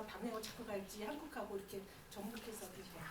방향을 잡고 갈지 한국하고 이렇게 접목해서 드세요.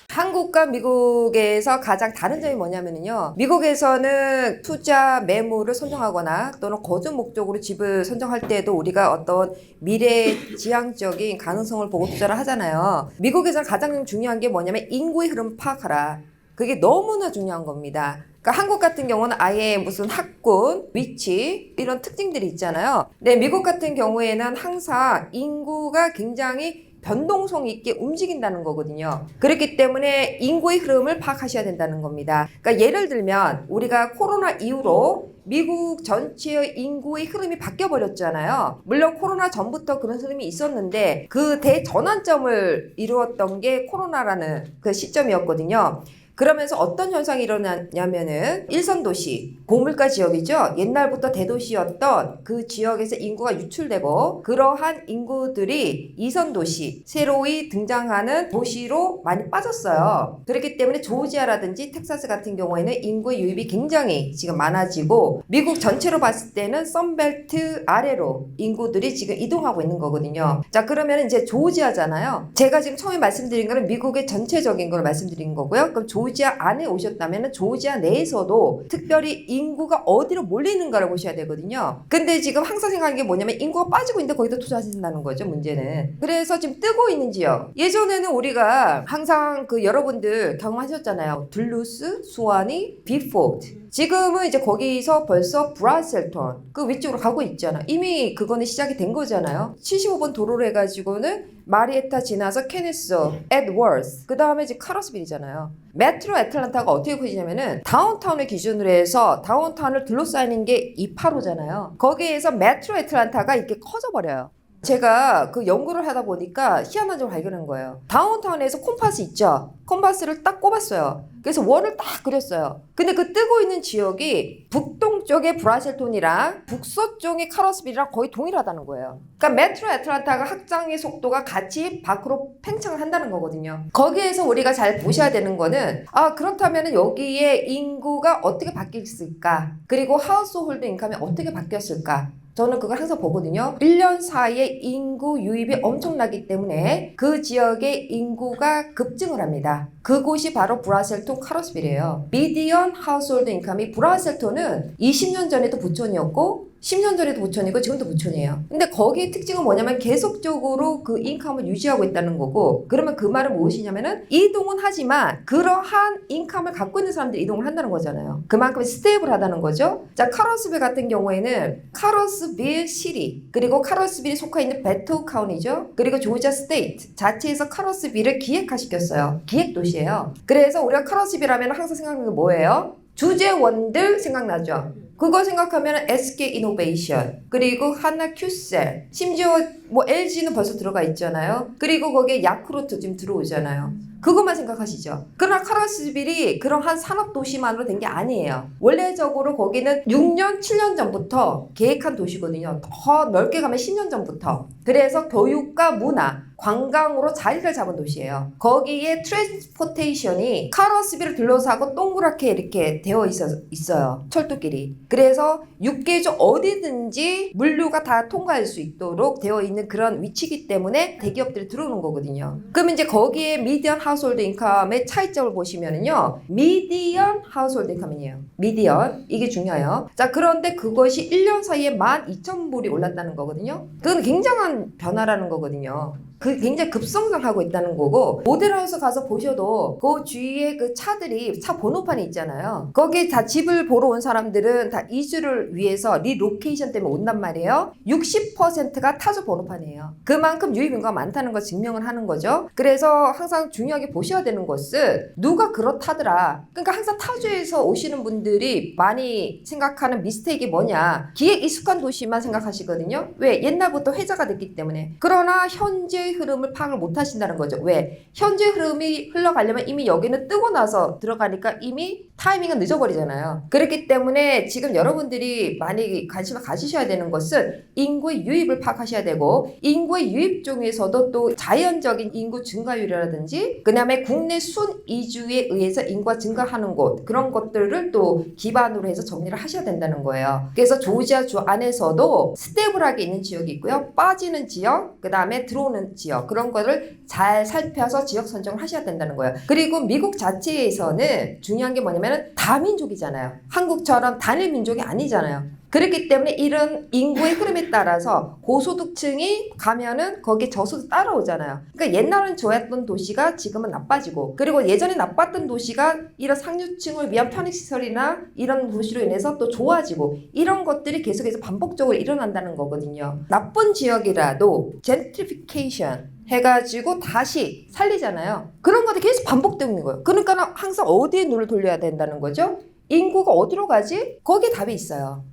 한국과 미국에서 가장 다른 점이 뭐냐면요. 미국에서는 투자 매물을 선정하거나 또는 거주 목적으로 집을 선정할 때도 우리가 어떤 미래 지향적인 가능성을 보고 투자를 하잖아요. 미국에서는 가장 중요한 게 뭐냐면 인구의 흐름 파악하라. 그게 너무나 중요한 겁니다. 그러니까 한국 같은 경우는 아예 무슨 학군, 위치 이런 특징들이 있잖아요. 근데 미국 같은 경우에는 항상 인구가 굉장히 변동성 있게 움직인다는 거거든요. 그렇기 때문에 인구의 흐름을 파악하셔야 된다는 겁니다. 그러니까 예를 들면 우리가 코로나 이후로 미국 전체의 인구의 흐름이 바뀌어 버렸잖아요. 물론 코로나 전부터 그런 흐름이 있었는데 그 대전환점을 이루었던 게 코로나라는 그 시점이었거든요. 그러면서 어떤 현상이 일어나냐면은 일선도시, 고물가 지역이죠. 옛날부터 대도시였던 그 지역에서 인구가 유출되고 그러한 인구들이 이선도시, 새로이 등장하는 도시로 많이 빠졌어요. 그렇기 때문에 조지아라든지 텍사스 같은 경우에는 인구의 유입이 굉장히 지금 많아지고 미국 전체로 봤을 때는 선벨트 아래로 인구들이 지금 이동하고 있는 거거든요. 자, 그러면 이제 조지아잖아요. 제가 지금 처음에 말씀드린 거는 미국의 전체적인 걸 말씀드린 거고요. 그럼 조지아 안에 오셨다면 조지아 내에서도 특별히 인구가 어디로 몰리는가를 보셔야 되거든요. 근데 지금 항상 생각하는 게 뭐냐면 인구가 빠지고 있는데 거기다 투자하신다는 거죠, 문제는. 그래서 지금 뜨고 있는 지역. 예전에는 우리가 항상 그 여러분들 경험하셨잖아요. 둘루스, 수완이, 비포트. 지금은 이제 거기서 벌써 브라셀톤 그 위쪽으로 가고 있잖아. 이미 그거는 시작이 된 거잖아요. 75번 도로로 해가지고는 마리에타 지나서 케네스, 에드워스, 그 다음에 이제 카러스빌이잖아요. 메트로 애틀란타가 어떻게 커지냐면은 다운타운을 기준으로 해서 다운타운을 둘러싸이는 게 285잖아요. 거기에서 메트로 애틀란타가 이렇게 커져버려요. 제가 그 연구를 하다 보니까 희한한 점을 발견한 거예요. 다운타운에서 콤파스 있죠? 콤파스를 딱 꼽았어요. 그래서 원을 딱 그렸어요. 근데 그 뜨고 있는 지역이 북동쪽의 브라셀톤이랑 북서쪽의 카러스빌이랑 거의 동일하다는 거예요. 그러니까 메트로 애틀란타가 확장의 속도가 같이 밖으로 팽창을 한다는 거거든요. 거기에서 우리가 잘 보셔야 되는 거는 그렇다면 여기에 인구가 어떻게 바뀌었을까? 그리고 하우스홀드 인컴이 어떻게 바뀌었을까? 저는 그걸 항상 보거든요. 1년 사이에 인구 유입이 엄청나기 때문에 그 지역의 인구가 급증을 합니다. 그곳이 바로 브라셀톤 카러스빌이에요. 미디언 하우스홀드 인컴이 브라셀톤은 20년 전에도 부촌이었고 10년 전에도 부촌이고 지금도 부촌이에요. 근데 거기의 특징은 뭐냐면 계속적으로 그 인컴을 유지하고 있다는 거고, 그러면 그 말은 무엇이냐면은 이동은 하지만 그러한 인컴을 갖고 있는 사람들이 이동을 한다는 거잖아요. 그만큼 스테이블하다는 거죠. 자, 카러스빌 같은 경우에는 카러스빌 시리, 그리고 카러스빌이 속해 있는 베토 카운티죠. 그리고 조지아 스테이트 자체에서 카러스빌을 기획화시켰어요. 기획도시예요. 그래서 우리가 카러스빌 하면 항상 생각나는 게 뭐예요? 주재원들 생각나죠? 그거 생각하면 SK 이노베이션, 그리고 하나 큐셀, 심지어 뭐 LG는 벌써 들어가 있잖아요. 그리고 거기에 야쿠르트 지금 들어오잖아요. 그것만 생각하시죠. 그러나 카러스빌이 그러한 산업도시만으로 된 게 아니에요. 원래적으로 거기는 6년, 7년 전부터 계획한 도시거든요. 더 넓게 가면 10년 전부터. 그래서 교육과 문화, 관광으로 자리를 잡은 도시예요. 거기에 트랜스포테이션이 카러스빌을 둘러싸고 동그랗게 이렇게 되어 있어요. 철도길이. 그래서 육계주 어디든지 물류가 다 통과할 수 있도록 되어 있는 그런 위치이기 때문에 대기업들이 들어오는 거거든요. 그럼 이제 거기에 미디언 하우스홀드 인컴의 차이점을 보시면은요. 미디언 하우스홀드 인컴이에요. 미디언. 이게 중요해요. 자, 그런데 그것이 1년 사이에 12,000불이 올랐다는 거거든요. 그건 굉장한 변화라는 거거든요. 그 굉장히 급성장하고 있다는 거고, 모델하우스 가서 보셔도 그 주위에 그 차들이 차 번호판이 있잖아요. 거기에 다 집을 보러 온 사람들은 다 이주를 위해서 리로케이션 때문에 온단 말이에요. 60%가 타주 번호판이에요. 그만큼 유입 인구가 많다는 걸 증명을 하는 거죠. 그래서 항상 중요하게 보셔야 되는 것은 누가 그렇다더라. 그러니까 항상 타주에서 오시는 분들이 많이 생각하는 미스테이크가 뭐냐, 기획 익숙한 도시만 생각하시거든요. 왜? 옛날부터 회자가 됐기 때문에. 그러나 현재 흐름을 파악을 못 하신다는 거죠. 왜? 현재 흐름이 흘러가려면 이미 여기는 뜨고 나서 들어가니까 이미 타이밍은 늦어버리잖아요. 그렇기 때문에 지금 여러분들이 많이 관심을 가지셔야 되는 것은 인구의 유입을 파악하셔야 되고, 인구의 유입 중에서도 또 자연적인 인구 증가율이라든지 그 다음에 국내 순 이주에 의해서 인구가 증가하는 곳, 그런 것들을 또 기반으로 해서 정리를 하셔야 된다는 거예요. 그래서 조지아 주 안에서도 스테이블하게 있는 지역이 있고요. 빠지는 지역, 그 다음에 들어오는 지역 그런 거를 잘 살펴서 지역 선정을 하셔야 된다는 거예요. 그리고 미국 자체에서는 중요한 게 뭐냐면 다민족이잖아요. 한국처럼 단일 민족이 아니잖아요. 그렇기 때문에 이런 인구의 흐름에 따라서 고소득층이 가면은 거기에 저소득 따라오잖아요. 그러니까 옛날엔 좋았던 도시가 지금은 나빠지고, 그리고 예전에 나빴던 도시가 이런 상류층을 위한 편익시설이나 이런 도시로 인해서 또 좋아지고, 이런 것들이 계속해서 반복적으로 일어난다는 거거든요. 나쁜 지역이라도 젠트리피케이션 해가지고 다시 살리잖아요. 그런 것들이 계속 반복되고 있는 거예요. 그러니까 항상 어디에 눈을 돌려야 된다는 거죠? 인구가 어디로 가지? 거기에 답이 있어요.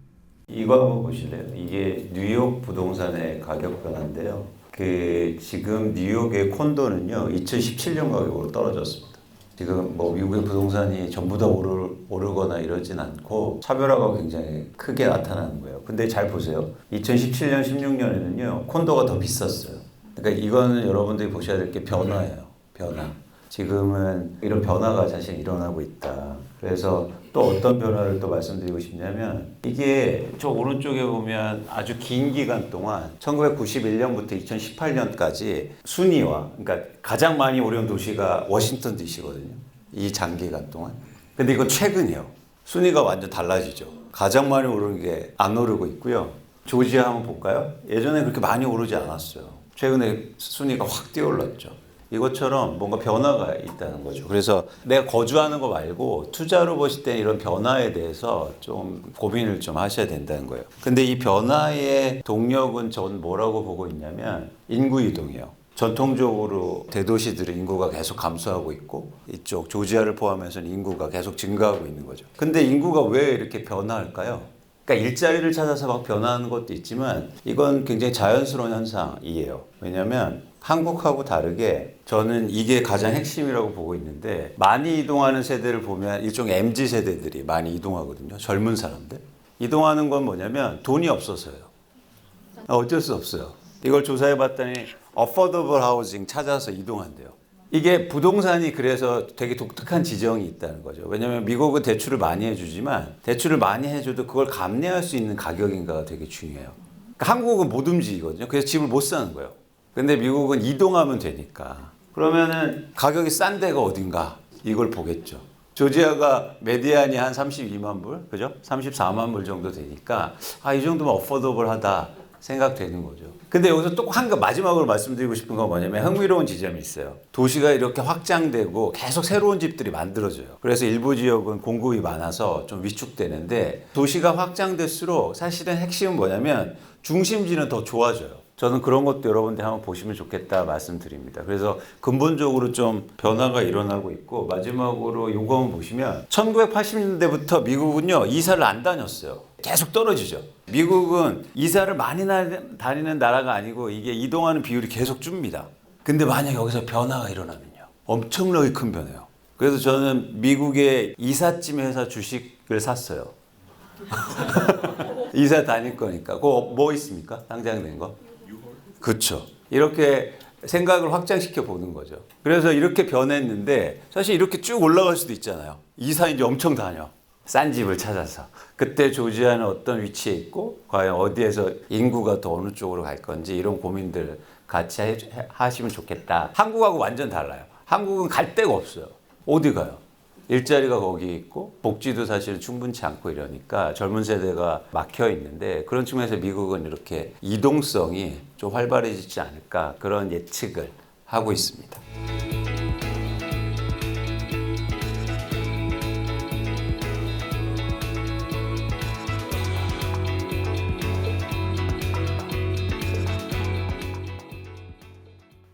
이거 한번 보실래요? 이게 뉴욕 부동산의 가격 변화인데요. 지금 뉴욕의 콘도는요, 2017년 가격으로 떨어졌습니다. 지금 뭐 미국의 부동산이 전부 다 오르거나 이러진 않고 차별화가 굉장히 크게 나타나는 거예요. 근데 잘 보세요. 2017년, 16년에는요, 콘도가 더 비쌌어요. 그러니까 이거는 여러분들이 보셔야 될 게 변화예요. 변화. 지금은 이런 변화가 사실 일어나고 있다. 그래서 또 어떤 변화를 또 말씀드리고 싶냐면, 이게 저 오른쪽에 보면 아주 긴 기간 동안 1991년부터 2018년까지 순위와, 그러니까 가장 많이 오른 도시가 워싱턴 DC거든요. 이 장기간 동안. 근데 이건 최근이에요. 순위가 완전 달라지죠. 가장 많이 오른 게 안 오르고 있고요. 조지아 한번 볼까요? 예전에 그렇게 많이 오르지 않았어요. 최근에 순위가 확 뛰어올랐죠. 이것처럼 뭔가 변화가 있다는 거죠. 그래서 내가 거주하는 거 말고 투자로 보실 때 이런 변화에 대해서 좀 고민을 좀 하셔야 된다는 거예요. 근데 이 변화의 동력은 전 뭐라고 보고 있냐면 인구 이동이에요. 전통적으로 대도시들의 인구가 계속 감소하고 있고, 이쪽 조지아를 포함해서는 인구가 계속 증가하고 있는 거죠. 근데 인구가 왜 이렇게 변화할까요? 그러니까 일자리를 찾아서 막 변화하는 것도 있지만 이건 굉장히 자연스러운 현상이에요. 왜냐하면 한국하고 다르게 저는 이게 가장 핵심이라고 보고 있는데, 많이 이동하는 세대를 보면 일종의 MZ 세대들이 많이 이동하거든요. 젊은 사람들. 이동하는 건 뭐냐면 돈이 없어서요. 어쩔 수 없어요. 이걸 조사해 봤더니 affordable housing 찾아서 이동한대요. 이게 부동산이 그래서 되게 독특한 지정이 있다는 거죠. 왜냐하면 미국은 대출을 많이 해주지만 대출을 많이 해줘도 그걸 감내할 수 있는 가격인가가 되게 중요해요. 그러니까 한국은 못 움직이거든요. 그래서 집을 못 사는 거예요. 근데 미국은 이동하면 되니까. 그러면은 가격이 싼 데가 어딘가 이걸 보겠죠. 조지아가 메디안이 한 32만 불, 그죠? 34만 불 정도 되니까 이 정도면 어포더블하다 생각되는 거죠. 근데 여기서 또 한 거 마지막으로 말씀드리고 싶은 건 뭐냐면, 흥미로운 지점이 있어요. 도시가 이렇게 확장되고 계속 새로운 집들이 만들어져요. 그래서 일부 지역은 공급이 많아서 좀 위축되는데, 도시가 확장될수록 사실은 핵심은 뭐냐면 중심지는 더 좋아져요. 저는 그런 것도 여러분들 한번 보시면 좋겠다 말씀드립니다. 그래서 근본적으로 좀 변화가 일어나고 있고, 마지막으로 요거 한번 보시면 1980년대부터 미국은요, 이사를 안 다녔어요. 계속 떨어지죠. 미국은 이사를 많이 다니는 나라가 아니고 이게 이동하는 비율이 계속 줍니다. 근데 만약 여기서 변화가 일어나면요, 엄청나게 큰 변화예요. 그래서 저는 미국의 이삿짐 회사 주식을 샀어요. 이사 다닐 거니까. 그거 뭐 있습니까? 당장 된 거? 그렇죠. 이렇게 생각을 확장시켜 보는 거죠. 그래서 이렇게 변했는데, 사실 이렇게 쭉 올라갈 수도 있잖아요. 이사 이제 엄청 다녀. 싼 집을 찾아서. 그때 조지아는 어떤 위치에 있고, 과연 어디에서 인구가 더 어느 쪽으로 갈 건지, 이런 고민들 같이 하시면 좋겠다. 한국하고 완전 달라요. 한국은 갈 데가 없어요. 어디 가요? 일자리가 거기 있고 복지도 사실 충분치 않고 이러니까 젊은 세대가 막혀 있는데, 그런 측면에서 미국은 이렇게 이동성이 좀 활발해지지 않을까, 그런 예측을 하고 있습니다.